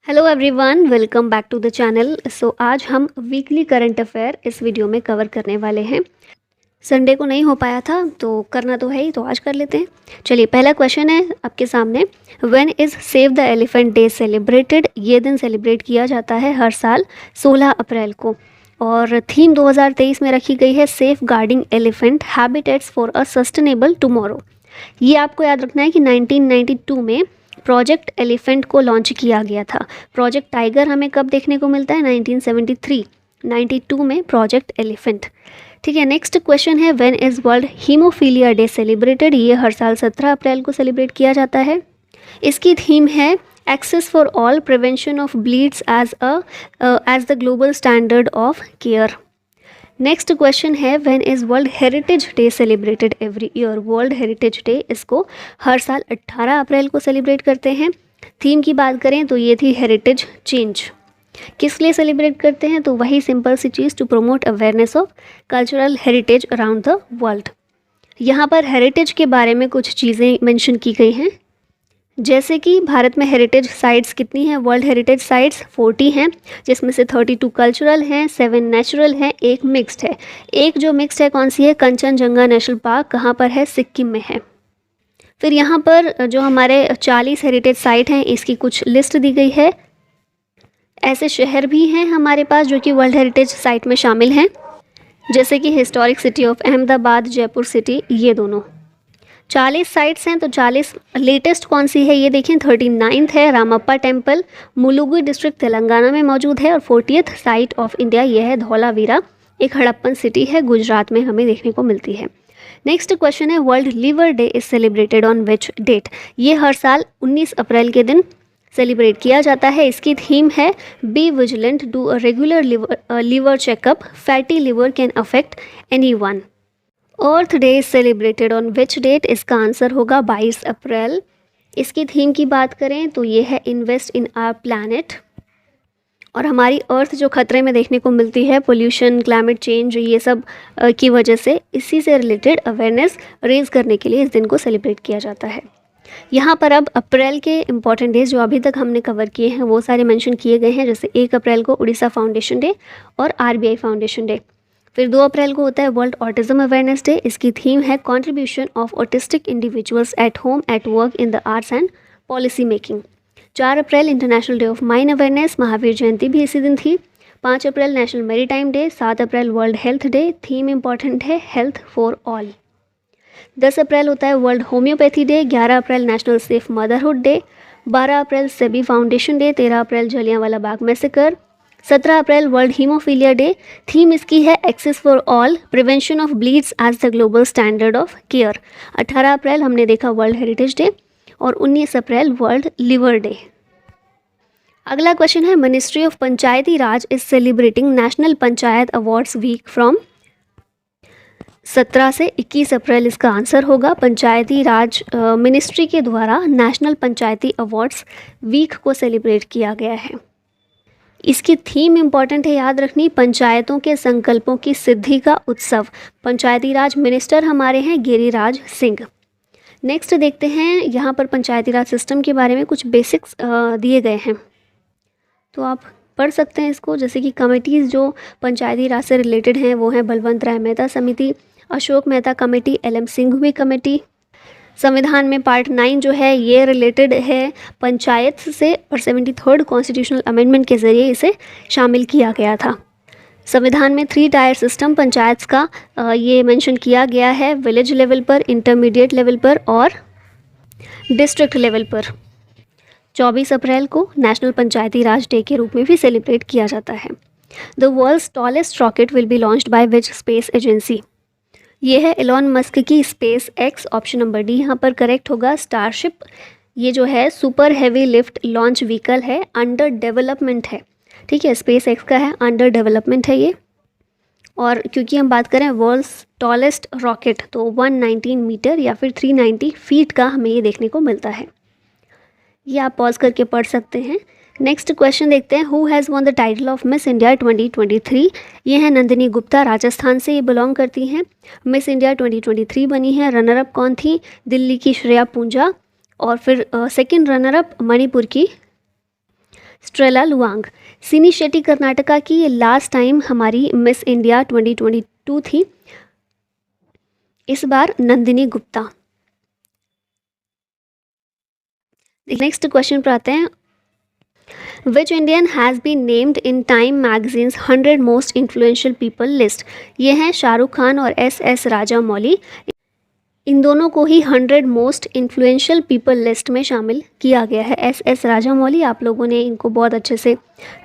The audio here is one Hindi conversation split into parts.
Hello everyone, welcome back to the channel. So आज हम वीकली करंट अफेयर इस वीडियो में कवर करने वाले हैं। संडे को नहीं हो पाया था तो करना तो है ही, तो आज कर लेते हैं। चलिए, पहला क्वेश्चन है आपके सामने। When is save the elephant day celebrated? ये दिन सेलिब्रेट किया जाता है हर साल 16 अप्रैल को, और थीम 2023 में रखी गई है safeguarding elephant habitats for a sustainable tomorrow. ये आपको याद रखना है कि 1992 में प्रोजेक्ट एलिफेंट को लॉन्च किया गया था। प्रोजेक्ट टाइगर हमें कब देखने को मिलता है? 1973। 92 में प्रोजेक्ट एलिफेंट। ठीक है, नेक्स्ट क्वेश्चन है when is world haemophilia day celebrated? ये हर साल 17 अप्रैल को सेलिब्रेट किया जाता है। इसकी थीम है access for all, prevention of bleeds as the global standard of care. Next question है when is world heritage day celebrated every year? World heritage day इसको हर साल 18 अप्रैल को सेलिब्रेट करते हैं। थीम की बात करें तो ये थी हेरिटेज चेंज। किस लिए सेलिब्रेट करते हैं? तो वही सिंपल सी चीज़, to promote awareness of cultural heritage around the world. यहाँ पर हेरिटेज के बारे में कुछ चीज़ें मेंशन की गई हैं, जैसे कि भारत में हेरिटेज साइट्स कितनी हैं? वर्ल्ड हेरिटेज साइट्स 40 हैं, जिसमें से 32 कल्चरल हैं, 7 नेचुरल हैं, एक मिक्स्ड है। एक जो मिक्स्ड है कौन सी है? Kanchenjunga national park. कहाँ पर है? सिक्किम में है। फिर यहाँ पर जो हमारे 40 हेरिटेज साइट हैं, इसकी कुछ लिस्ट दी गई है। ऐसे शहर भी हैं हमारे पास जो कि वर्ल्ड हेरिटेज साइट में शामिल हैं, जैसे कि historic city of Ahmedabad, Jaipur city, ये दोनों। 40 साइट्स हैं, तो 40 लेटेस्ट कौन सी है ये देखें। 39th है रामप्पा टेम्पल, मुलुगु डिस्ट्रिक्ट तेलंगाना में मौजूद है। और 40th साइट ऑफ इंडिया ये है धौलावीरा, एक हड़प्पन सिटी है, गुजरात में हमें देखने को मिलती है। नेक्स्ट क्वेश्चन है world liver day is celebrated on which date? ये हर साल 19 अप्रैल के दिन सेलिब्रेट किया जाता है। इसकी थीम है be vigilant, do a regular liver checkup, fatty liver can affect anyone. Earth day is celebrated on which date? इसका आंसर होगा 22 अप्रैल। इसकी थीम की बात करें तो ये है इन्वेस्ट इन आवर प्लैनेट। और हमारी अर्थ जो खतरे में देखने को मिलती है, पोल्यूशन, क्लाइमेट चेंज, ये सब की वजह से, इसी से रिलेटेड अवेयरनेस रेज करने के लिए इस दिन को सेलिब्रेट किया जाता है। यहाँ पर अब अप्रैल के इंपॉर्टेंट डेज जो अभी तक हमने कवर किए हैं वो सारे मेंशन किए गए हैं, जैसे 1 अप्रैल को उड़ीसा फाउंडेशन डे और आरबीआई फाउंडेशन डे। फिर 2 अप्रैल को होता है वर्ल्ड ऑटिज्म अवेयरनेस डे। इसकी थीम है contribution of autistic individuals at home, at work, in the arts and policy making. 4 अप्रैल international day of mine awareness, Mahavir Jayanti भी इसी दिन थी। 5 अप्रैल नेशनल मैरीटाइम डे। 7 अप्रैल world health day, theme important है हेल्थ फॉर ऑल। 10 अप्रैल होता है वर्ल्ड होम्योपैथी डे। 11 अप्रैल नेशनल सेफ मदरहुड डे। 12 अप्रैल सेबी फाउंडेशन डे। 13 अप्रैल जलियांवाला बाग मैसेकर। 17 अप्रैल वर्ल्ड हीमोफीलिया डे, थीम इसकी है access for all, prevention of bleeds as the global standard of care. 18 अप्रैल हमने देखा वर्ल्ड हेरिटेज डे, और 19 अप्रैल वर्ल्ड लिवर डे। अगला क्वेश्चन है ministry of Panchayati Raj is celebrating national panchayat awards week from? 17 से 21 अप्रैल इसका आंसर होगा। पंचायती राज मिनिस्ट्री के द्वारा नेशनल पंचायती अवार्ड्स वीक को सेलिब्रेट किया गया है। इसकी थीम इंपॉर्टेंट है, याद रखनी, पंचायतों के संकल्पों की सिद्धि का उत्सव। पंचायती राज मिनिस्टर हमारे हैं गिरिराज सिंह। नेक्स्ट देखते हैं, यहाँ पर पंचायती राज सिस्टम के बारे में कुछ बेसिक्स दिए गए हैं, तो आप पढ़ सकते हैं इसको। जैसे कि कमेटीज़ जो पंचायती राज से रिलेटेड हैं वो हैं बलवंत राय मेहता समिति, Ashok Mehta committee, L M Singhvi committee. संविधान में पार्ट 9 जो है ये रिलेटेड है पंचायत से, और 73rd कॉन्स्टिट्यूशनल अमेंडमेंट के ज़रिए इसे शामिल किया गया था। संविधान में 3 टायर सिस्टम पंचायत का ये मेंशन किया गया है, विलेज लेवल पर, इंटरमीडिएट लेवल पर और डिस्ट्रिक्ट लेवल पर। 24 अप्रैल को नेशनल पंचायती राज डे के रूप में भी सेलिब्रेट किया जाता है। The world's tallest rocket will be launched by which space agency? ये है एलॉन मस्क की SpaceX, option number D यहाँ पर करेक्ट होगा। स्टारशिप ये जो है super heavy lift launch vehicle है, अंडर डेवलपमेंट है। ठीक है, स्पेस एक्स का है, अंडर डेवलपमेंट है ये। और क्योंकि हम बात करें वर्ल्ड्स टॉलेस्ट रॉकेट, तो 119 मीटर या फिर 390 फीट का हमें ये देखने को मिलता है। ये आप पॉज करके पढ़ सकते हैं। नेक्स्ट क्वेश्चन देखते हैं, who has won the title of miss India 2023? ये है नंदिनी गुप्ता, राजस्थान से ये बिलोंग करती हैं। मिस इंडिया 2023 बनी है। रनर अप कौन थी? दिल्ली की श्रेया पूंजा। और फिर सेकंड रनर अप मणिपुर की स्ट्रेला लुआंग। सिनी शेट्टी कर्नाटका की लास्ट टाइम हमारी मिस इंडिया 2022 थी, इस बार नंदिनी गुप्ता। नेक्स्ट क्वेश्चन पर आते हैं। Which Indian has been named in Time magazine's 100 most influential people list. ये हैं शाहरुख खान और एस राजामौली। इन दोनों को ही 100 मोस्ट इन्फ्लुएंशियल पीपल लिस्ट में शामिल किया गया है। एस राजामौली, आप लोगों ने इनको बहुत अच्छे से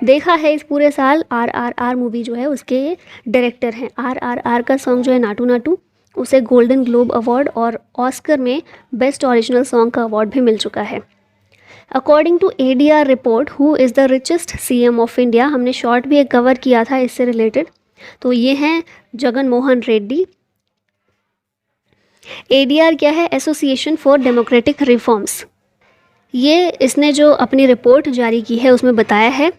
देखा है इस पूरे साल। RRR मूवी जो है उसके डायरेक्टर हैं। RRR का सॉन्ग जो है नाटू नाटू, उसे गोल्डन ग्लोब अवार्ड और ऑस्कर में बेस्ट ओरिजिनल सॉन्ग का अवार्ड भी मिल चुका है। According to ADR report, who is the richest CM of India. हमने शॉर्ट भी एक कवर किया था इससे रिलेटेड, तो ये हैं जगन मोहन रेड्डी। ADR क्या है? Association for democratic reforms. ये इसने जो अपनी रिपोर्ट जारी की है उसमें बताया है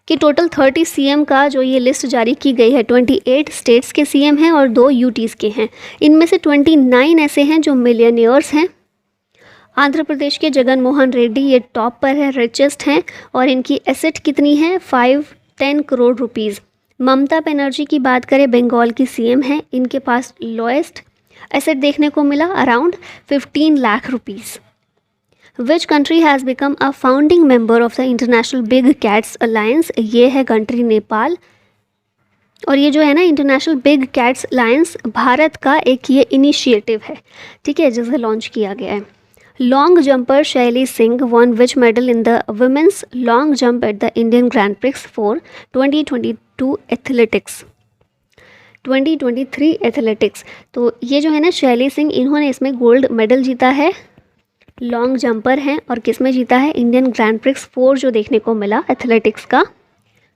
कि टोटल 30 CM का जो ये लिस्ट जारी की गई है, 28 स्टेट्स के CM हैं और 2 UTs के हैं। इनमें से 29 ऐसे हैं जो मिलियनियर्स हैं। आंध्र प्रदेश के जगन मोहन रेड्डी ये टॉप पर है, रिचेस्ट हैं, और इनकी एसेट कितनी है? 510 करोड़ रुपीज़। ममता बनर्जी की बात करें, बंगाल की CM हैं, इनके पास लोएस्ट एसेट देखने को मिला around 15 lakh rupees. Which country has become a founding member of the international big cats alliance. ये है कंट्री नेपाल। और ये जो है ना international big cats alliance, Bharat का एक ये इनिशिएटिव है, ठीक है, जिसे लॉन्च किया गया है। Long jumper Shaili Singh won which medal in the women's long jump at the Indian Grand Prix for 2022 athletics 2023 athletics. तो ये जो है ना शैली सिंह, इन्होंने इसमें गोल्ड मेडल जीता है, लॉन्ग जंपर हैं, और किस में जीता है? इंडियन ग्रैंड प्रिक्स 4 जो देखने को मिला एथलेटिक्स का,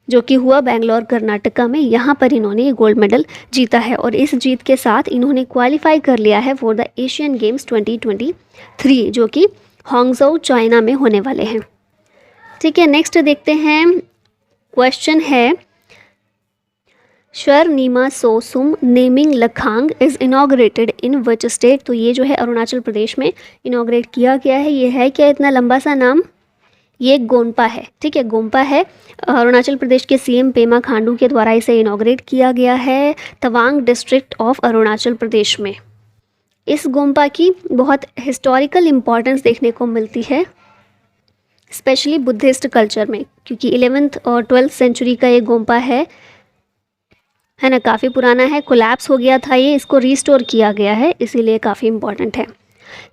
जो कि हुआ बेंगलोर कर्नाटका में। यहाँ पर इन्होंने ये गोल्ड मेडल जीता है और इस जीत के साथ इन्होंने क्वालिफाई कर लिया है फॉर द एशियन गेम्स 2023, जो कि हांगझोउ चाइना में होने वाले हैं। ठीक है, नेक्स्ट देखते हैं। क्वेश्चन है, शर्नीमा सोसुम नेमिंग लखांग is inaugurated in which state. तो ये जो है अरुणाचल प्रदेश में इनाग्रेट किया गया है। ये है क्या इतना लंबा सा नाम? ये गोम्पा है, ठीक है, गोम्पा है। अरुणाचल प्रदेश के CM पेमा खांडू के द्वारा इसे इनाग्रेट किया गया है तवांग डिस्ट्रिक्ट ऑफ अरुणाचल प्रदेश में। इस गोम्पा की बहुत हिस्टोरिकल इम्पॉर्टेंस देखने को मिलती है, स्पेशली बुद्धिस्ट कल्चर में, क्योंकि 11th और 12th सेंचुरी का ये गोम्पा है ना, काफ़ी पुराना है। कोलैप्स हो गया था ये, इसको रिस्टोर किया गया है, इसीलिए काफ़ी इम्पॉर्टेंट है।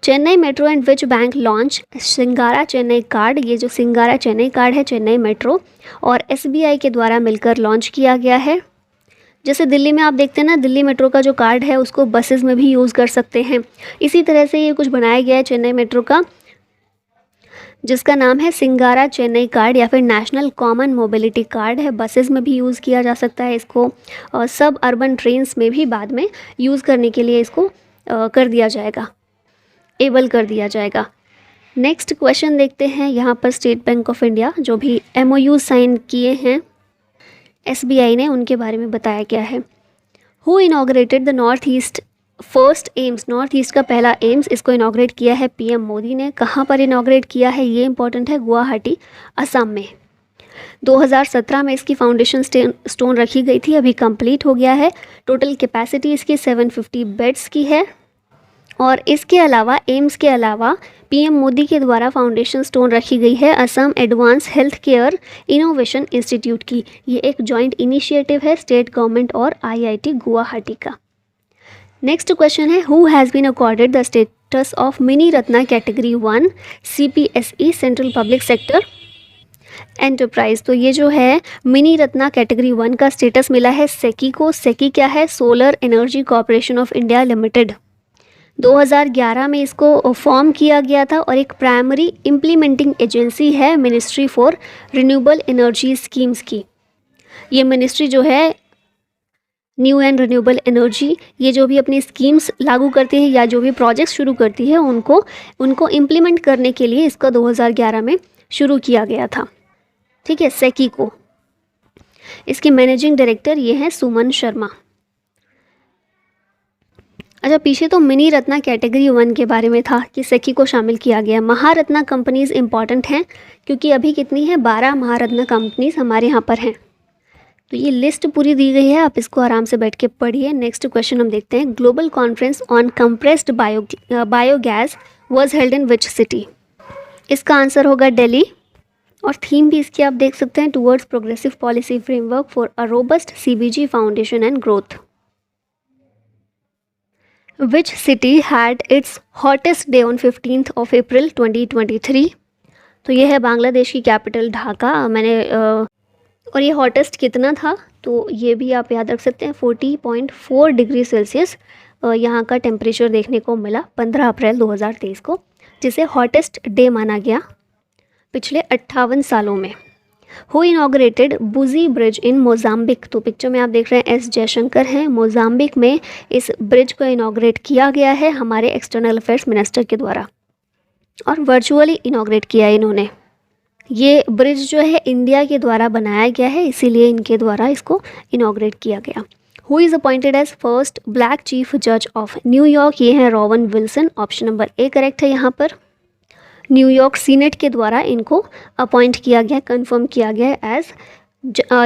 Chennai metro and which bank launch Singara Chennai card. ये जो सिंगारा चेन्नई कार्ड है चेन्नई मेट्रो और SBI के द्वारा मिलकर लॉन्च किया गया है। जैसे दिल्ली में आप देखते हैं ना, दिल्ली मेट्रो का जो कार्ड है उसको बसेस में भी यूज़ कर सकते हैं, इसी तरह से ये कुछ बनाया गया है चेन्नई मेट्रो का, जिसका नाम है सिंगारा चेन्नई कार्ड या फिर नेशनल कॉमन मोबिलिटी कार्ड है। बसेस में भी यूज़ किया जा सकता है इसको, और सब अर्बन ट्रेन्स में भी बाद में यूज़ करने के लिए इसको कर दिया जाएगा, एबल कर दिया जाएगा। नेक्स्ट क्वेश्चन देखते हैं। यहाँ पर स्टेट बैंक ऑफ इंडिया जो भी MOU साइन किए हैं SBI ने, उनके बारे में बताया गया है। Who inaugurated the north east first AIIMS. North east का पहला एम्स, इसको इनाग्रेट किया है PM मोदी ने। कहाँ पर इनाग्रेट किया है ये इंपॉर्टेंट है, गुवाहाटी असम में। 2017 में इसकी फाउंडेशन स्टोन रखी गई थी, अभी कंप्लीट हो गया है। टोटल कैपेसिटी इसकी 750 बेड्स की है। और इसके अलावा एम्स के अलावा PM मोदी के द्वारा फाउंडेशन स्टोन रखी गई है Assam advance health care innovation institute की। ये एक जॉइंट इनिशिएटिव है स्टेट गवर्नमेंट और IIT गुवाहाटी का। नेक्स्ट क्वेश्चन है, who has been accorded the status of mini Ratna category 1 CPSE central public sector enterprise. तो ये जो है मिनी रत्ना कैटेगरी 1 का स्टेटस मिला है सेकी को। सेकी क्या है? Solar energy corporation of India limited. 2011 में इसको फॉर्म किया गया था और एक प्राइमरी इम्प्लीमेंटिंग एजेंसी है ministry for renewable energy schemes की। ये मिनिस्ट्री जो है न्यू एंड रिन्यूएबल एनर्जी, ये जो भी अपनी स्कीम्स लागू करती है या जो भी प्रोजेक्ट्स शुरू करती है उनको इम्प्लीमेंट करने के लिए इसका 2011 में शुरू किया गया था। ठीक है, सेकी को। इसके मैनेजिंग डायरेक्टर ये हैं सुमन शर्मा। अच्छा, पीछे तो मिनी रत्ना कैटेगरी 1 के बारे में था कि सेकी को शामिल किया गया। महारत्ना कंपनीज इंपॉर्टेंट हैं क्योंकि अभी कितनी है, 12 महारत्ना कंपनीज हमारे यहाँ पर हैं। तो ये लिस्ट पूरी दी गई है, आप इसको आराम से बैठ के पढ़िए। नेक्स्ट क्वेश्चन हम देखते हैं, global conference on compressed biogas was held in which city. इसका आंसर होगा दिल्ली। और थीम भी इसकी आप देख सकते हैं, towards progressive policy framework for a robust CBG foundation and growth. Which city had it's hottest day on 15th of April 2023। तो ये है बांग्लादेश की कैपिटल ढाका। और ये हॉटेस्ट कितना था, तो ये भी आप याद रख सकते हैं, 40.4 डिग्री सेल्सियस यहाँ का टेम्परेचर देखने को मिला 15 अप्रैल 2023 को, जिसे हॉटेस्ट डे माना गया पिछले 58 सालों में। Who inaugurated Buzi bridge in Mozambique. तो पिक्चर में आप देख रहे हैं एस जयशंकर हैं। मोजाम्बिक में इस ब्रिज को इनॉग्रेट किया गया है हमारे एक्सटर्नल अफेयर्स मिनिस्टर के द्वारा, और वर्चुअली इनॉग्रेट किया है इन्होंने। ये ब्रिज जो है इंडिया के द्वारा बनाया गया है, इसीलिए इनके द्वारा इसको इनॉग्रेट किया गया। Who is appointed as first black chief जज ऑफ न्यूयॉर्क। ये है Rowan Wilson. Option number A correct है यहाँ पर। न्यूयॉर्क सीनेट के द्वारा इनको अपॉइंट किया गया, कंफर्म किया गया एज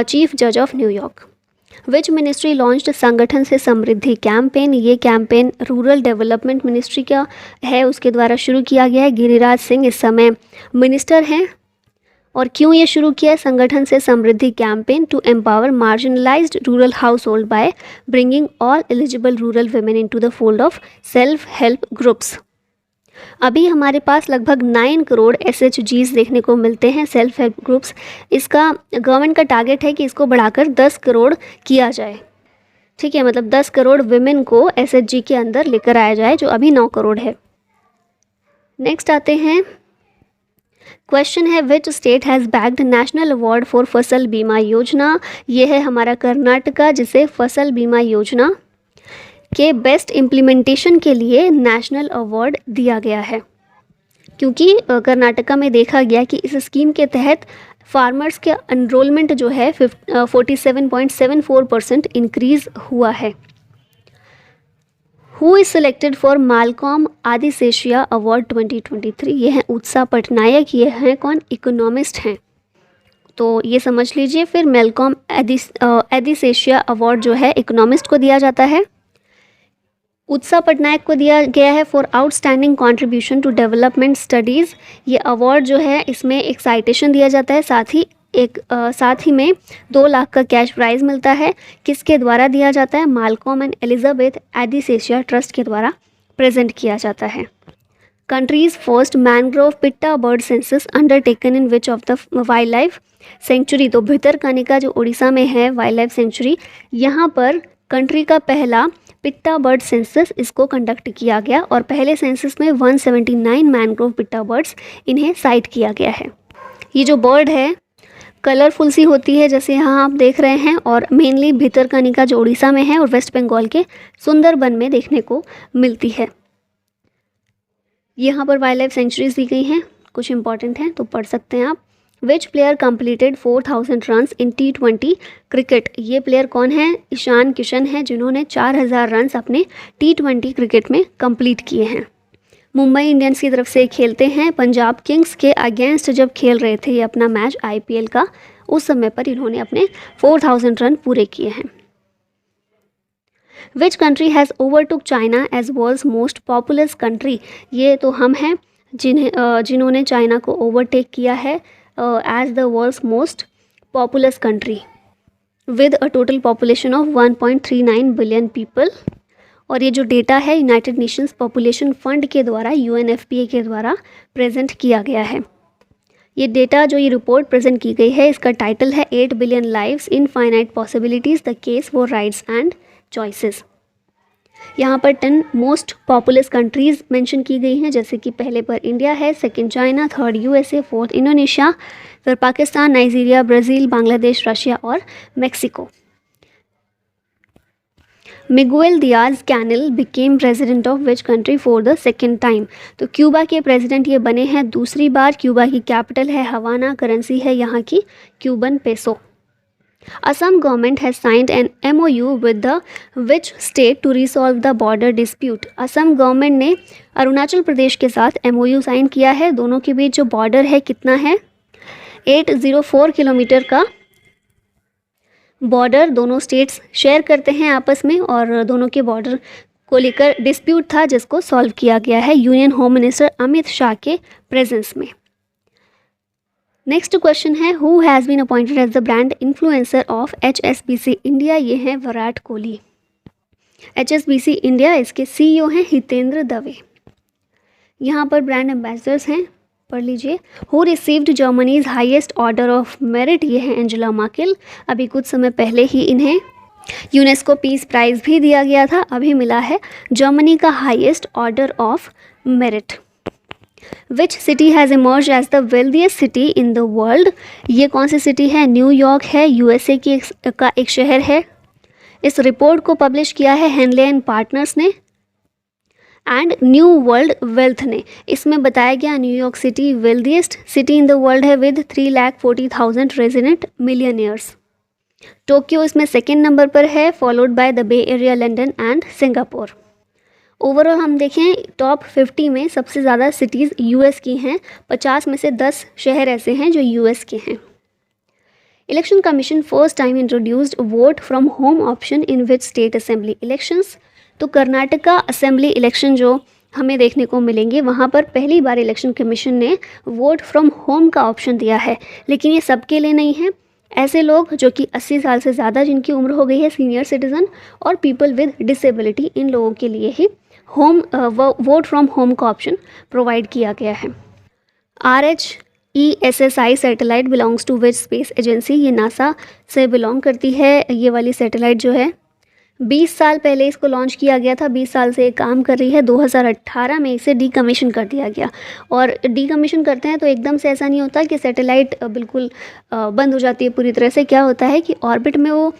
चीफ जज of New York. Which ministry launched संगठन से समृद्धि कैंपेन। ये कैंपेन रूरल डेवलपमेंट मिनिस्ट्री का है, उसके द्वारा शुरू किया गया है। गिरिराज सिंह इस समय मिनिस्टर हैं। और क्यों ये शुरू किया है, संगठन से समृद्धि campaign to empower marginalised rural household by bringing all eligible rural women into the fold of self help groups. अभी हमारे पास लगभग 9 करोड़ SHGs देखने को मिलते हैं, सेल्फ हेल्प ग्रुप्स। इसका गवर्नमेंट का टारगेट है कि इसको बढ़ाकर 10 करोड़ किया जाए। ठीक है, मतलब 10 करोड़ वुमेन को SHG के अंदर लेकर आया जाए, जो अभी 9 करोड़ है। नेक्स्ट आते हैं, क्वेश्चन है which state has backed national award for फसल बीमा योजना। ये है हमारा कर्नाटका, जिसे फसल बीमा योजना के बेस्ट इम्प्लीमेंटेशन के लिए नेशनल अवार्ड दिया गया है, क्योंकि कर्नाटका में देखा गया कि इस स्कीम के तहत फार्मर्स के एनरोलमेंट जो है 47.74% इंक्रीज़ हुआ है। Who is selected for Malcolm Adiseshiah award 2023। ये हैं उत्सा पटनायक। ये हैं कौन, इकोनॉमिस्ट हैं, तो ये समझ लीजिए। फिर मेलकॉम आदिसेशिया अवार्ड जो है इकोनॉमिस्ट को दिया जाता है। उत्सा पटनायक को दिया गया है for outstanding contribution to development studies. ये अवार्ड जो है इसमें एक साइटेशन दिया जाता है, साथ ही में 2 लाख का कैश प्राइज मिलता है। किसके द्वारा दिया जाता है, Malcolm and Elizabeth Adiseshiah trust के द्वारा प्रेजेंट किया जाता है। Countries first mangrove pitta bird census undertaken in which of the wildlife sanctuary. तो भितरकनिका जो उड़ीसा में है वाइल्ड लाइफ सेंचुरी, यहाँ पर कंट्री का पहला पिट्टा बर्ड सेंसस इसको कंडक्ट किया गया, और पहले सेंसस में 179 मैनग्रोव पिट्टा बर्ड्स इन्हें साइट किया गया है। ये जो बर्ड है कलरफुल सी होती है, जैसे यहाँ आप देख रहे हैं, और मेनली भितरकनिका जो उड़ीसा में है और वेस्ट बंगाल के सुंदरबन में देखने को मिलती है। यहाँ पर वाइल्ड लाइफ सेंचुरीज दी गई हैं, कुछ इंपॉर्टेंट हैं तो पढ़ सकते हैं आप। विच player completed 4000 runs in T20 cricket. ये प्लेयर कौन है, ईशान किशन है, जिन्होंने 4000 रन्स अपने T20 क्रिकेट में कंप्लीट किए हैं। मुंबई इंडियंस की तरफ से खेलते हैं, पंजाब किंग्स के अगेंस्ट जब खेल रहे थे ये अपना मैच IPL का, उस समय पर इन्होंने अपने 4000 रन पूरे किए हैं। Which country has overtook China as world's most populous country. ये तो हम हैं जिन्होंने चाइना को ओवरटेक किया है as the world's most populous country with a total population of 1.39 billion people. और ये जो डेटा है यूनाइटेड नेशंस पॉपुलेशन फंड के द्वारा UNFPA के द्वारा प्रेजेंट किया गया है। ये डेटा जो ये रिपोर्ट प्रेजेंट की गई है, इसका टाइटल है 8 billion lives in finite possibilities the case for rights and choices. यहाँ पर 10 मोस्ट पॉपुलस कंट्रीज़ मेंशन की गई हैं, जैसे कि पहले पर इंडिया है, second China, third USA, fourth Indonesia, फिर Pakistan, Nigeria, Brazil, Bangladesh, Russia और Mexico. Miguel Diaz Canel became president of which country for the second time. तो क्यूबा के प्रेसिडेंट ये बने हैं दूसरी बार। क्यूबा की कैपिटल है हवाना, करेंसी है यहाँ की Cuban peso. Assam government has signed an MOU with the which state to resolve the border dispute? Assam government ने अरुणाचल प्रदेश के साथ MOU साइन किया है। दोनों के बीच जो बॉर्डर है कितना है? 804 किलोमीटर का बॉर्डर दोनों स्टेट्स शेयर करते हैं आपस में, और दोनों के बॉर्डर को लेकर डिस्प्यूट था जिसको सॉल्व किया गया है union home minister Amit Shah के प्रेजेंस में। नेक्स्ट क्वेश्चन है, who has been appointed as the brand influencer of HSBC India? ये हैं विराट कोहली। HSBC इंडिया इसके CEO हैं हितेंद्र दवे। यहाँ पर ब्रांड एम्बेसडर्स हैं, पढ़ लीजिए। Who received Germany's highest order of merit? ये है एंजेला मार्केल। अभी कुछ समय पहले ही इन्हें यूनेस्को पीस प्राइज़ भी दिया गया था, अभी मिला है जर्मनी का highest order of merit. Which city has emerge as the wealthiest city in the world? ये कौन सी सिटी है? न्यूयॉर्क है, USA का एक शहर है। इस रिपोर्ट को पब्लिश किया है हेनले एंड पार्टनर्स ने एंड न्यू वर्ल्ड वेल्थ ने। इसमें बताया गया New York city wealthiest city in the world है विद 3,40,000 रेजिडेंट मिलियनियर्स। टोक्यो इसमें सेकेंड नंबर पर है, followed by the Bay Area, London and Singapore. Overall हम देखें टॉप 50 में सबसे ज़्यादा सिटीज़ US की हैं। 50 में से 10 शहर ऐसे हैं जो US के हैं। Election commission first time introduced vote from home option in which state assembly elections? तो कर्नाटका असेंबली इलेक्शन जो हमें देखने को मिलेंगे वहाँ पर पहली बार इलेक्शन कमीशन ने वोट फ्रॉम होम का ऑप्शन दिया है, लेकिन ये सबके लिए नहीं है। ऐसे लोग जो कि 80 साल से ज़्यादा जिनकी उम्र हो गई है, सीनियर सिटीज़न और पीपल विद डिसेबिलिटी, इन लोगों के लिए ही वोट फ्रॉम होम का ऑप्शन प्रोवाइड किया गया है। RHESSI satellite belongs to which space agency? ये नासा से बिलोंग करती है। ये वाली सैटेलाइट जो है 20 साल पहले इसको लॉन्च किया गया था, 20 साल से काम कर रही है। 2018 में इसे डीकमीशन कर दिया गया। और डीकमीशन करते हैं तो एकदम से ऐसा नहीं होता कि सैटेलाइट बिल्कुल बंद हो जाती है पूरी तरह से। क्या होता है कि ऑर्बिट में वो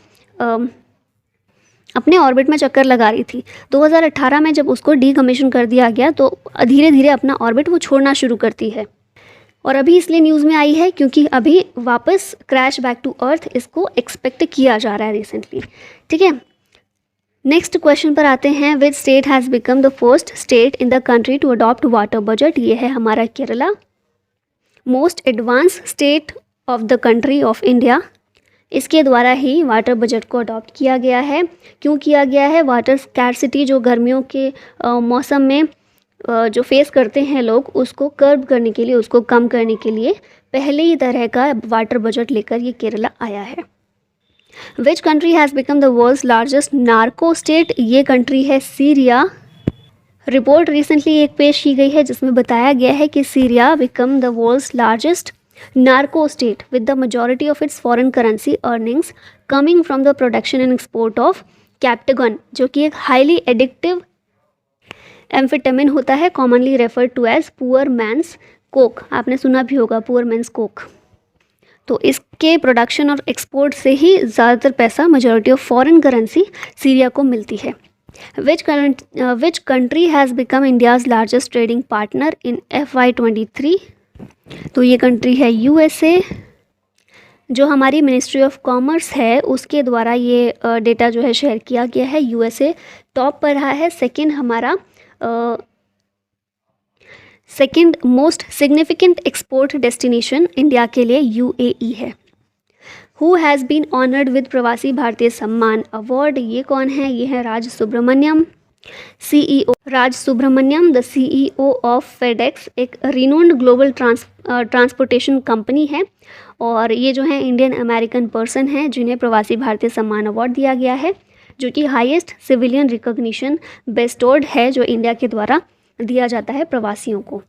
अपने ऑर्बिट में चक्कर लगा रही थी। 2018 में जब उसको डीकमीशन कर दिया गया तो धीरे धीरे अपना ऑर्बिट वो छोड़ना शुरू करती है। और अभी इसलिए न्यूज़ में आई है क्योंकि अभी वापस क्रैश बैक टू अर्थ इसको एक्सपेक्ट किया जा रहा है रिसेंटली। ठीक है, नेक्स्ट क्वेश्चन पर आते हैं। Which state has become the first state in the country to adopt water budget? ये है हमारा Kerala. Most advance state of the country of India, इसके द्वारा ही वाटर बजट को अडॉप्ट किया गया है। क्यों किया गया है? वाटर स्कैरसिटी जो गर्मियों के मौसम में जो फेस करते हैं लोग, उसको कर्ब करने के लिए, उसको कम करने के लिए पहले ही तरह का वाटर बजट लेकर ये केरला आया है। Which country has become the world's largest narco state? ये कंट्री है सीरिया। रिपोर्ट रिसेंटली एक पेश की गई है जिसमें बताया गया है कि Syria become the world's largest narco state with the majority of its foreign currency earnings coming from the production and export of Captagon, जो कि एक हाईली एडिक्टिव एम्फेटामिन होता है, commonly referred to as poor man's coke. आपने सुना भी होगा पुअर मैंस कोक। तो इसके प्रोडक्शन और एक्सपोर्ट से ही ज़्यादातर पैसा, majority of foreign currency Syria को मिलती है। Which country has become India's largest trading partner in FY23? तो ये कंट्री है USA। जो हमारी मिनिस्ट्री ऑफ कॉमर्स है उसके द्वारा ये डेटा जो है शेयर किया गया है। USA टॉप पर रहा है। सेकंड हमारा second most significant export destination India के लिए UAE है। Who has been honoured with Pravasi Bharatiya Samman award? ये कौन है? ये है Raj Subramaniam, CEO Raj Subramaniam, the CEO of FedEx, एक रिनोन्ड ग्लोबल ट्रांसपोर्टेशन कंपनी है। और ये जो है इंडियन अमेरिकन पर्सन है जिन्हें प्रवासी भारतीय सम्मान अवार्ड दिया गया है, जो कि हाईएस्ट सिविलियन रिकॉग्निशन बेस्टोर्ड है जो इंडिया के द्वारा दिया जाता है प्रवासियों को।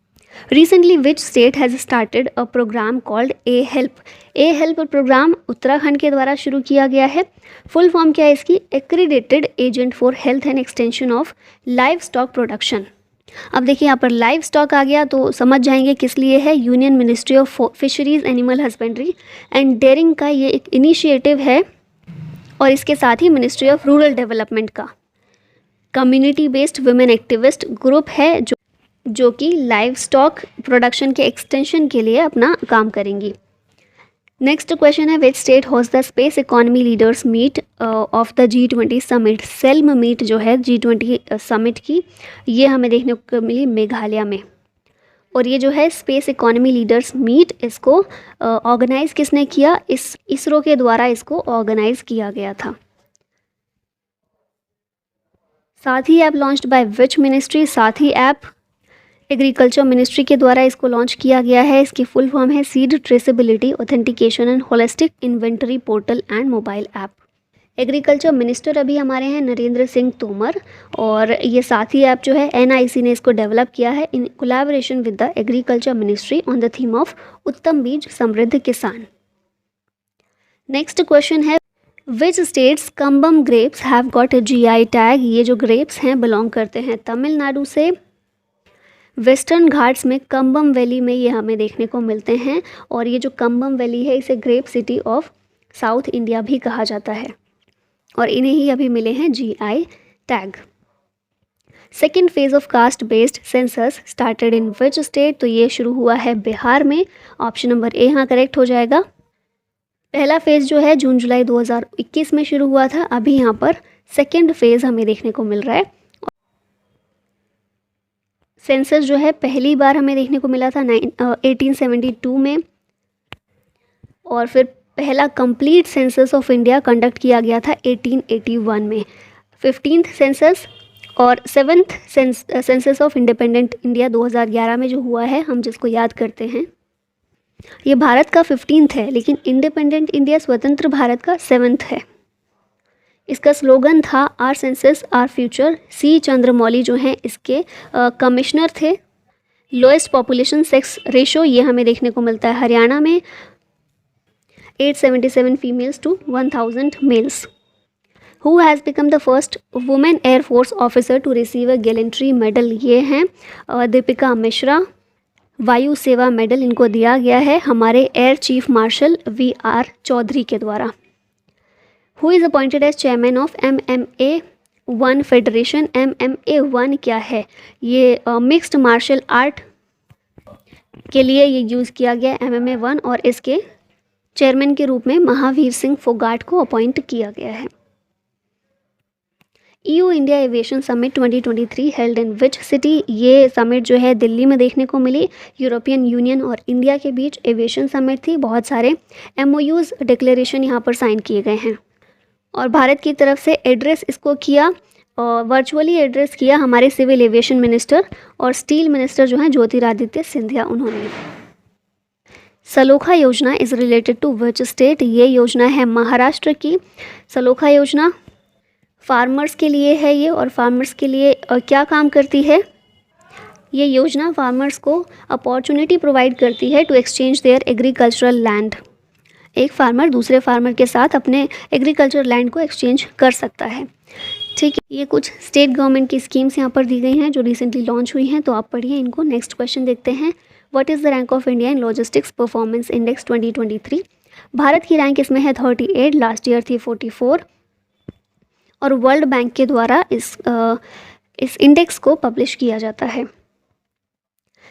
Recently which state has started a programme called A help programme Uttarakhand के द्वारा शुरू किया गया है। फुल फॉर्म क्या है इसकी? Accredited agent for health and extension of live stock production. अब देखिए यहाँ पर लाइव स्टॉक आ गया तो समझ जाएंगे किस लिए है। Union ministry of fisheries, animal husbandry and dairying का ये एक इनिशिएटिव है, और इसके साथ ही मिनिस्ट्री ऑफ रूरल डेवलपमेंट का community based women activist group है जो कि लाइव स्टॉक प्रोडक्शन के एक्सटेंशन के लिए अपना काम करेंगी। नेक्स्ट क्वेश्चन है, which state host the space economy leaders meet of the G20 समिट। सेल्म मीट जो है G20 समिट की, ये हमें देखने को मिली मेघालय में। और ये जो है स्पेस इकोनॉमी लीडर्स मीट, इसको ऑर्गेनाइज किसने किया? इसरो के द्वारा इसको ऑर्गेनाइज किया गया था। साथी app launched by which ministry? साथी ऐप एग्रीकल्चर मिनिस्ट्री के द्वारा इसको लॉन्च किया गया है। इसकी फुल फॉर्म है seed traceability authentication and holistic inventory portal and mobile app. Agriculture minister अभी हमारे हैं नरेंद्र सिंह तोमर, और ये साथी ऐप जो है NIC ने इसको डेवलप किया है in collaboration with the agriculture ministry on the theme of उत्तम बीज समृद्ध किसान। नेक्स्ट क्वेश्चन है, which states Cumbum grapes have got GI tag. ये जो ग्रेप्स हैं बिलोंग करते हैं तमिलनाडु से। वेस्टर्न घाट्स में कम्बम वैली में ये हमें देखने को मिलते हैं, और ये जो कम्बम वैली है इसे grape city of South India भी कहा जाता है, और इन्हें ही अभी मिले हैं GI tag. Second phase of caste based census started in which state. तो ये शुरू हुआ है बिहार में। ऑप्शन नंबर ए यहाँ करेक्ट हो जाएगा। पहला फेज़ जो है जून जुलाई 2021 में शुरू हुआ था। अभी यहाँ पर सेकेंड फेज़ हमें देखने को मिल रहा है। सेंसस जो है पहली बार हमें देखने को मिला था 1872 में, और फिर पहला complete census of India conduct किया गया था 1881 में। 15th सेंसस और 7th census of independent India 2011 में जो हुआ है, हम जिसको याद करते हैं, ये भारत का 15th है, लेकिन इंडिपेंडेंट इंडिया स्वतंत्र भारत का 7th है। इसका स्लोगन था our census our future. C Chandramouli जो हैं इसके कमिश्नर थे। लोएस्ट पॉपुलेशन सेक्स रेशो ये हमें देखने को मिलता है हरियाणा में, 877 females to 1000 males. Who has become the first women air force officer to receive a gallantry medal. ये हैं दीपिका मिश्रा। वायु सेवा मेडल इनको दिया गया है हमारे air chief marshal VR Chaudhari के द्वारा। Who is appointed as chairman of MMA1 federation. MMA1 क्या है? ये मिक्स्ड मार्शल आर्ट के लिए ये यूज़ किया गया MMA1, और इसके चेयरमैन के रूप में महावीर सिंह फोगाट को अपॉइंट किया गया है। EU India aviation summit 2023 held in which city. ये समिट जो है दिल्ली में देखने को मिली। यूरोपियन यूनियन और इंडिया के बीच एविएशन समिट थी। बहुत सारे MOUs डिक्लेरेशन यहाँ पर साइन किए गए हैं, और भारत की तरफ से एड्रेस इसको किया, वर्चुअली एड्रेस किया हमारे सिविल एविएशन मिनिस्टर और स्टील मिनिस्टर जो हैं ज्योतिरादित्य सिंधिया, उन्होंने। सलोखा योजना is related to which state. ये योजना है महाराष्ट्र की। सलोखा योजना फार्मर्स के लिए है ये, और फार्मर्स के लिए क्या काम करती है? ये योजना फार्मर्स को अपॉर्चुनिटी प्रोवाइड करती है to exchange their agricultural land. एक फार्मर दूसरे फार्मर के साथ अपने एग्रीकल्चर लैंड को एक्सचेंज कर सकता है। ठीक है, ये कुछ स्टेट गवर्नमेंट की स्कीम्स यहाँ पर दी गई हैं जो रिसेंटली लॉन्च हुई हैं, तो आप पढ़िए इनको। नेक्स्ट क्वेश्चन देखते हैं, what is the rank of India in logistics performance index 2023। Bharat की रैंक इसमें है 38, लास्ट ईयर थी 44, और वर्ल्ड बैंक के द्वारा इस इंडेक्स को पब्लिश किया जाता है।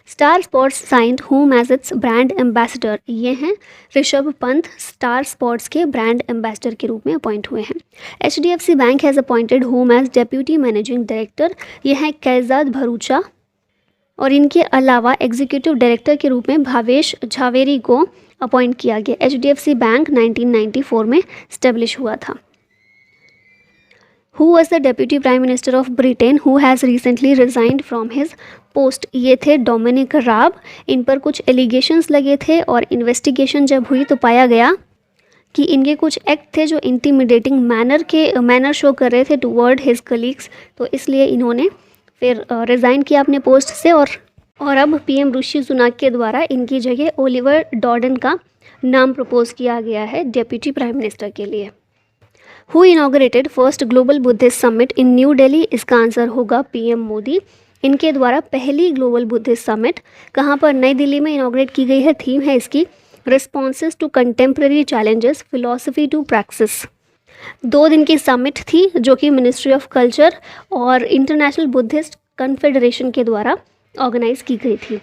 Star sports signed him as its brand ambassador. ये हैं ऋषभ पंत स्टार स्पोर्ट्स के ब्रांड एम्बेसडर के रूप में अपॉइंट हुए हैं। HDFC bank has appointed him as deputy managing director. ये हैं कैजाद भरूचा, और इनके अलावा एग्जीक्यूटिव डायरेक्टर के रूप में भावेश झावेरी को अपॉइंट किया गया। HDFC बैंक 1994 में स्टेब्लिश हुआ था। Who was the Deputy Prime Minister of Britain who has recently resigned from his post? ये थे डोमिनिक राब। इन पर कुछ एलिगेशंस लगे थे, और इन्वेस्टिगेशन जब हुई तो पाया गया कि इनके कुछ एक्ट थे जो इंटिमिडेटिंग मैनर शो कर रहे थे टुवर्ड हिज कलीग्स, तो इसलिए इन्होंने फिर रिज़ाइन किया अपने पोस्ट से, और अब PM ऋषि सुनाक के द्वारा इनकी जगह ओलिवर डॉर्डन का नाम प्रपोज किया गया है डेप्यूटी प्राइम मिनिस्टर के लिए। Who inaugurated first global Buddhist summit in new Delhi? इसका आंसर होगा PM मोदी। इनके द्वारा पहली ग्लोबल बुद्धिस्ट समिट कहाँ पर? नई दिल्ली में इनॉग्रेट की गई है। थीम है इसकी responses to contemporary challenges philosophy to practice. 2 दिन की समिट थी जो कि मिनिस्ट्री ऑफ कल्चर और इंटरनेशनल बुद्धिस्ट कन्फेडरेशन के द्वारा ऑर्गेनाइज की गई थी।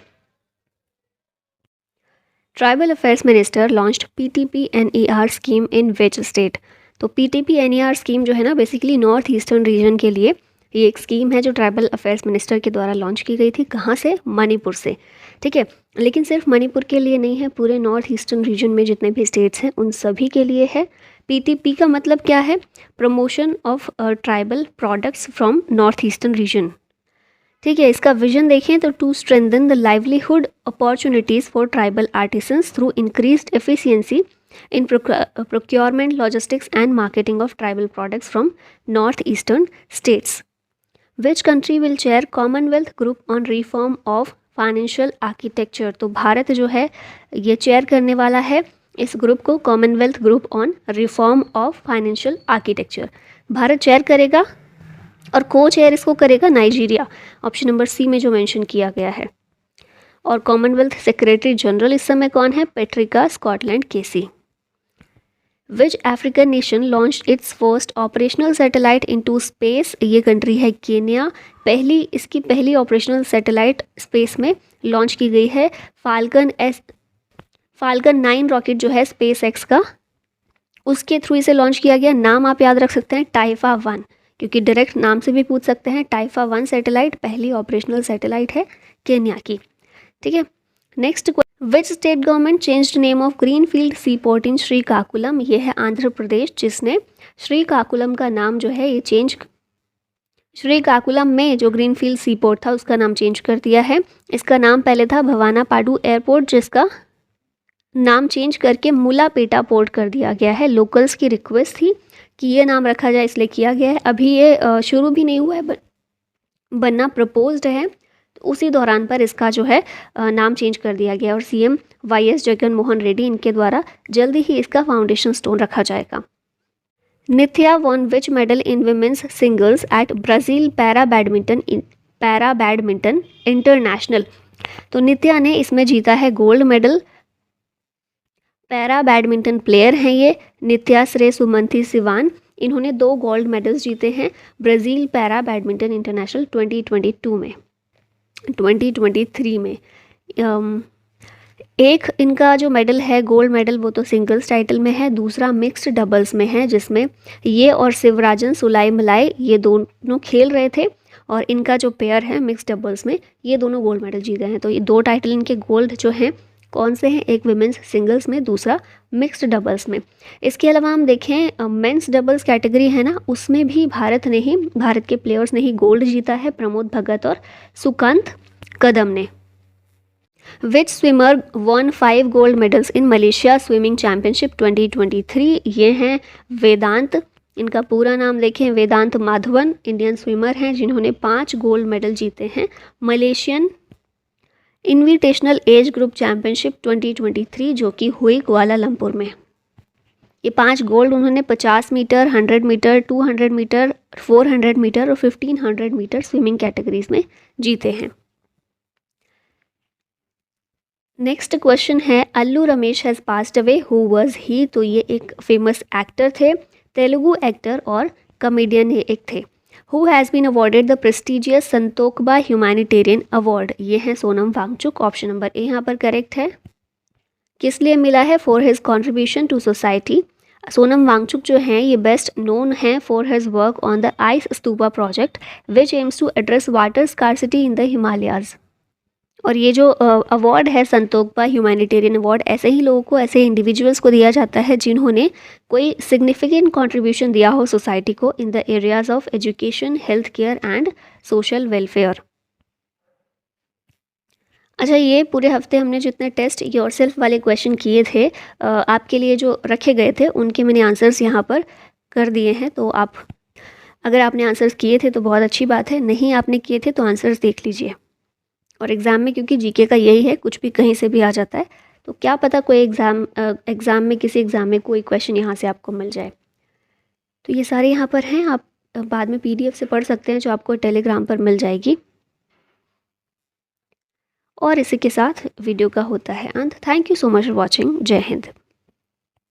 Tribal affairs minister launched PTP-NER scheme in which state? तो PTP-NER स्कीम जो है ना बेसिकली नॉर्थ ईस्टर्न रीजन के लिए ये एक स्कीम है जो ट्राइबल अफेयर्स मिनिस्टर के द्वारा लॉन्च की गई थी। कहाँ से? मणिपुर से। ठीक है, लेकिन सिर्फ मणिपुर के लिए नहीं है, पूरे नॉर्थ ईस्टर्न रीजन में जितने भी स्टेट्स हैं उन सभी के लिए है। PTP का मतलब क्या है? Promotion of tribal products from north eastern region. ठीक है, इसका विजन देखें तो to strengthen the livelihood opportunities for tribal artisans through increased efficiency in procurement, logistics and marketing of tribal products from northeastern states. Which country will chair Commonwealth Group on Reform of Financial Architecture? तो भारत जो है ये चेयर करने वाला है इस ग्रुप को, Commonwealth group on reform of financial architecture. Bharat chair करेगा और को चेयर इसको करेगा नाइजीरिया, ऑप्शन नंबर सी में जो मेंशन किया गया है। और कॉमनवेल्थ सेक्रेटरी जनरल इस समय कौन है? Patricia Scotland KC. Which African nation launch its first operational satellite into space? ये कंट्री है केन्या। इसकी पहली ऑपरेशनल सैटेलाइट स्पेस में लॉन्च की गई है फाल्कन 9 रॉकेट जो है स्पेस एक्स का, उसके थ्रू इसे लॉन्च किया गया। नाम आप याद रख सकते हैं टाइफा 1, क्योंकि डायरेक्ट नाम से भी पूछ सकते हैं। टाइफा 1 सैटेलाइट पहली ऑपरेशनल सैटेलाइट है केन्या की। ठीक है, next which state government changed name of greenfield sea port in Srikakulam? ये है आंध्र प्रदेश, जिसने श्रीकाकुलम का नाम जो है ये चेंज, श्रीकाकुलम में जो ग्रीनफील्ड सी पोर्ट था उसका नाम चेंज कर दिया है। इसका नाम पहले था भवानापाडू एयरपोर्ट, जिसका नाम चेंज करके मुलापेटा पोर्ट कर दिया गया है। लोकल्स की रिक्वेस्ट थी कि ये नाम रखा जाए, इसलिए किया गया है। अभी ये शुरू भी नहीं हुआ है, बनना प्रपोज्ड है, उसी दौरान पर इसका जो है नाम चेंज कर दिया गया। और CM YS जगन मोहन रेड्डी इनके द्वारा जल्दी ही इसका फाउंडेशन स्टोन रखा जाएगा। Nithya won which medal in women's singles at Brazil para badminton international? तो नित्या ने इसमें जीता है gold medal. Para badminton player हैं ये नित्या श्रे सुमंथी सिवान। इन्होंने 2 गोल्ड मेडल्स जीते हैं ब्राज़ील पैरा बैडमिंटन इंटरनेशनल 2023 में। एक इनका जो मेडल है गोल्ड मेडल वो तो सिंगल्स टाइटल में है, दूसरा मिक्स्ड डबल्स में है, जिसमें ये और शिवराजन सुलाइमलाई ये दोनों खेल रहे थे। और इनका जो पेयर है मिक्स्ड डबल्स में ये दोनों गोल्ड मेडल जीते हैं। तो ये 2 टाइटल इनके गोल्ड जो हैं कौन से हैं? एक विमेंस सिंगल्स में, दूसरा मिक्स्ड डबल्स में। इसके अलावा हम देखें मेंस डबल्स कैटेगरी है ना, उसमें भी भारत के प्लेयर्स ने ही गोल्ड जीता है, प्रमोद भगत और सुकांत कदम ने। Which swimmer won 5 gold medals in Malaysia swimming championship 2023? ये हैं वेदांत, इनका पूरा नाम देखें वेदांत माधवन, इंडियन स्विमर हैं जिन्होंने 5 गोल्ड मेडल जीते हैं Malaysian invitational age group championship 2023 जो कि हुई कुआलालंपुर में। ये 5 गोल्ड उन्होंने 50 मीटर, 100 मीटर, 200 मीटर, 400 मीटर और 1500 मीटर स्विमिंग कैटेगरीज में जीते हैं। नेक्स्ट क्वेश्चन है Allu Ramesh has passed away, who was he? तो ये एक फेमस एक्टर थे, तेलुगु एक्टर और कॉमेडियन ये एक थे। Who has been awarded the prestigious Santokba humanitarian award? ये है Sonam Wangchuk, option number A यहाँ पर करेक्ट है। किस लिए मिला है? For his contribution to society. Sonam Wangchuk जो हैं ये बेस्ट नोन हैं for his work on the ice stupa project which aims to address water scarcity in the Himalayas. और ये जो अवार्ड है संतोकबा ह्यूमैनिटेरियन अवार्ड, ऐसे ही लोगों को, ऐसे इंडिविजुअल्स को दिया जाता है जिन्होंने कोई सिग्निफिकेंट कंट्रीब्यूशन दिया हो सोसाइटी को in the areas of education, health care and social welfare. अच्छा, ये पूरे हफ्ते हमने जितने टेस्ट योरसेल्फ वाले क्वेश्चन किए थे आपके लिए जो रखे गए थे उनके मैंने आंसर्स यहाँ पर कर दिए हैं। तो आप अगर आपने आंसर्स किए थे तो बहुत अच्छी बात है, नहीं आपने किए थे तो आंसर्स देख लीजिए। और एग्ज़ाम में क्योंकि जीके का यही है, कुछ भी कहीं से भी आ जाता है, तो क्या पता कोई एग्ज़ाम में किसी एग्ज़ाम में कोई क्वेश्चन यहाँ से आपको मिल जाए। तो ये सारे यहाँ पर हैं, आप बाद में PDF से पढ़ सकते हैं जो आपको टेलीग्राम पर मिल जाएगी। और इसी के साथ वीडियो का होता है अंत। Thank you so much for watching. जय हिंद।